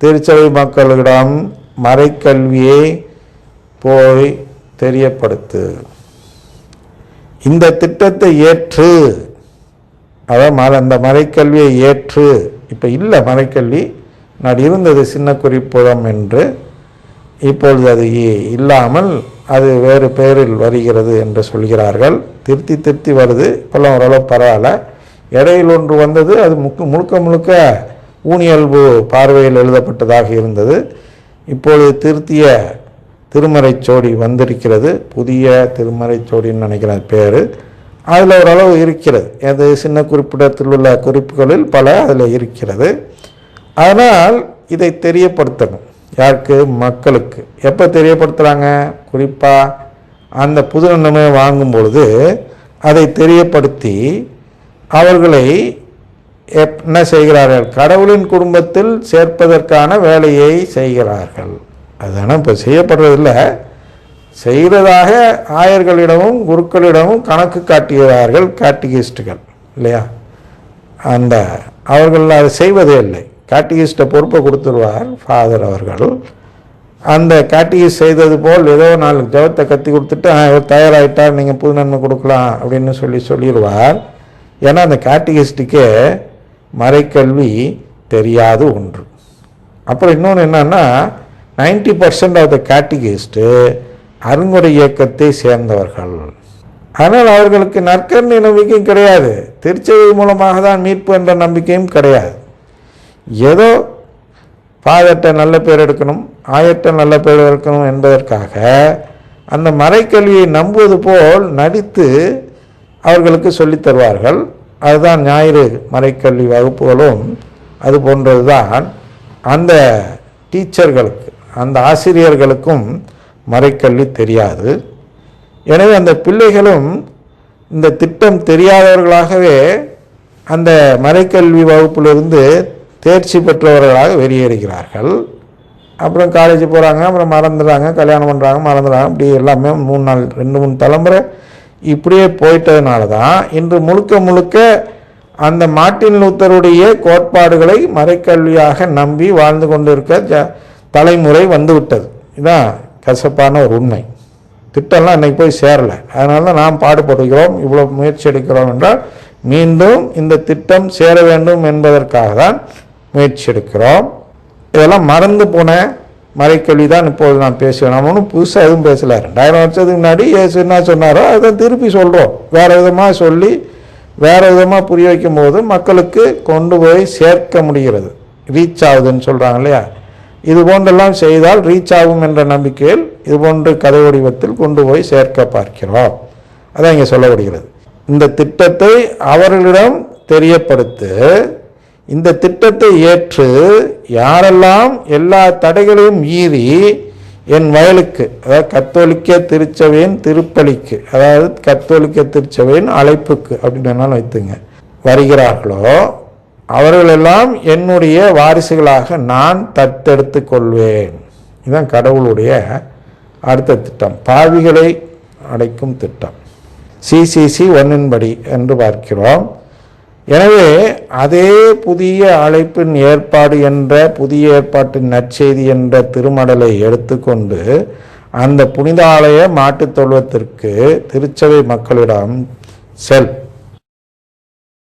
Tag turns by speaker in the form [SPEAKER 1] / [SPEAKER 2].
[SPEAKER 1] திருச்சபை மக்களிடம் மறைக்கல்வியை போய் தெரியப்படுத்து. இந்த திட்டத்தை ஏற்று, அதாவது அந்த மறைக்கல்வியை ஏற்று, இப்போ இல்லை மறைக்கல்வி, நான் இருந்தது சின்ன குறிப்புடம் என்று, இப்பொழுது அது இல்லாமல் அது வேறு பெயரில் வருகிறது என்று சொல்கிறார்கள். திருத்தி வருது, இப்போல்லாம் ஓரளவு பரவாயில்ல. இடையில் ஒன்று வந்தது, அது முழுக்க முழுக்க ஊனியல்பு பார்வையில் எழுதப்பட்டதாக இருந்தது. இப்பொழுது திருத்திய திருமறைச்சோடி வந்திருக்கிறது, புதிய திருமறைச்சோடின்னு நினைக்கிறேன் பேர். அதில் ஓரளவு இருக்கிறது, அது சின்ன குறிப்பிடத்தில் உள்ள குறிப்புகளில் பல அதில் இருக்கிறது. அதனால் இதை தெரியப்படுத்தணும். யாருக்கு? மக்களுக்கு. எப்போ தெரியப்படுத்துகிறாங்க? குறிப்பாக அந்த புது நிலைமை வாங்கும் பொழுது அதை தெரியப்படுத்தி அவர்களை என்ன செய்கிறார்கள்? கடவுளின் குடும்பத்தில் சேர்ப்பதற்கான வேலையை செய்கிறார்கள். அதுதானே இப்போ செய்யப்படுறதில்லை, செய்கிறதாக ஆயர்களிடமும் குருக்களிடமும் கணக்கு காட்டுகிறார்கள் கேட்டிகிஸ்டுகள், இல்லையா? அந்த அவர்கள் அதை செய்வதே இல்லை. கேட்டிகிஸ்ட்டை பொறுப்பை கொடுத்துருவார் ஃபாதர் அவர்கள். அந்த கேட்டிகிஸ்ட் செய்தது போல் ஏதோ 4 ஜபத்தை கத்தி கொடுத்துட்டு தயாராகிட்டார், நீங்கள் புது நன்மை கொடுக்கலாம் அப்படின்னு சொல்லிடுவார். ஏன்னா அந்த கேட்டிகிஸ்டுக்கே மறைக்கல்வி தெரியாத ஒன்று. அப்புறம் இன்னொன்று என்னன்னா, 90% ஆஃப் த கேட்டிகிஸ்ட்டு அருங்குறை இயக்கத்தை சேர்ந்தவர்கள். ஆனால் அவர்களுக்கு நற்கருணை நம்பிக்கையும் கிடையாது, திருச்சபை மூலமாக தான் மீட்பு என்ற நம்பிக்கையும் கிடையாது. ஏதோ ஃபாதர்கிட்ட நல்ல பேர் எடுக்கணும், ஆயர்கிட்ட நல்ல பேர் எடுக்கணும் என்பதற்காக அந்த மறைக்கல்வியை நம்புவது போல் நடித்து அவர்களுக்கு சொல்லித் தருவார்கள். அதுதான் ஞாயிறு மறைக்கல்வி வகுப்புகளும் அது போன்றது தான். அந்த டீச்சர்களுக்கு, அந்த ஆசிரியர்களுக்கும் மறைக்கல்வி தெரியாது. எனவே அந்த பிள்ளைகளும் இந்த திட்டம் தெரியாதவர்களாகவே அந்த மறைக்கல்வி வகுப்பிலிருந்து தேர்ச்சி பெற்றவர்களாக வெளியேறுகிறார்கள். அப்புறம் காலேஜ் போகிறாங்க, அப்புறம் மறந்துடுறாங்க, கல்யாணம் பண்ணுறாங்க, மறந்துடுறாங்க. இப்படி எல்லாமே 2-3 தலைமுறை இப்படியே போயிட்டதுனால தான் இன்று முழுக்க அந்த மார்ட்டின் லூத்தருடைய கோட்பாடுகளை மறைக்கல்வியாக நம்பி வாழ்ந்து கொண்டிருக்க தலைமுறை வந்துவிட்டது. இதுதான் கசப்பான ஒரு உண்மை. திட்டம்லாம் இன்றைக்கி போய் சேரலை. அதனால தான் நாம் பாடுபடுகிறோம், இவ்வளோ முயற்சி எடுக்கிறோம் என்றால் மீண்டும் இந்த திட்டம் சேர வேண்டும் என்பதற்காக தான் முயற்சி எடுக்கிறோம். இதெல்லாம் மறந்து போன மறைக்கல்வி தான் இப்போது நான் பேசுவேன். நம்ம ஒன்றும் புதுசாக எதுவும் பேசலை. 2000 வருஷத்துக்கு முன்னாடி இயேசு என்ன சொன்னாரோ அதை திருப்பி சொல்கிறோம். வேறு விதமாக சொல்லி வேறு விதமாக புரிய வைக்கும் போது மக்களுக்கு கொண்டு போய் சேர்க்க முடிகிறது. ரீச் ஆகுதுன்னு சொல்கிறாங்க இல்லையா? இது போன்றெல்லாம் செய்தால் ரீச் ஆகும் என்ற நம்பிக்கையில் இது போன்று கதை வடிவத்தில் கொண்டு போய் சேர்க்க பார்க்கிறோம். அதான் இங்கே சொல்லப்படுகிறது. இந்த திட்டத்தை அவர்களிடம் தெரியப்படுத்து. இந்த திட்டத்தை ஏற்று யாரெல்லாம் எல்லா தடைகளையும் மீறி என் வயலுக்கு, அதாவது கத்தோலிக்க திருச்சபையின் திருப்பலிக்கு, அதாவது கத்தோலிக்க திருச்சபையின் அழைப்புக்கு அப்படின்னு வைத்துங்க, வருகிறார்களோ அவர்களெல்லாம் என்னுடைய வாரிசுகளாக நான் தத்தெடுத்து கொள்வேன். இதுதான் கடவுளுடைய அடுத்த திட்டம், பாவிகளை அடைக்கும் திட்டம். CCC 1 படி என்று பார்க்கிறோம். எனவே அதே புதிய அழைப்பின் ஏற்பாடு என்ற புதிய ஏற்பாட்டின் நற்செய்தி என்ற திருமடலை எடுத்துக்கொண்டு அந்த புனித ஆலய மாட்டுத் தொழுவத்திற்கு திருச்சபை மக்களிடம் செல்.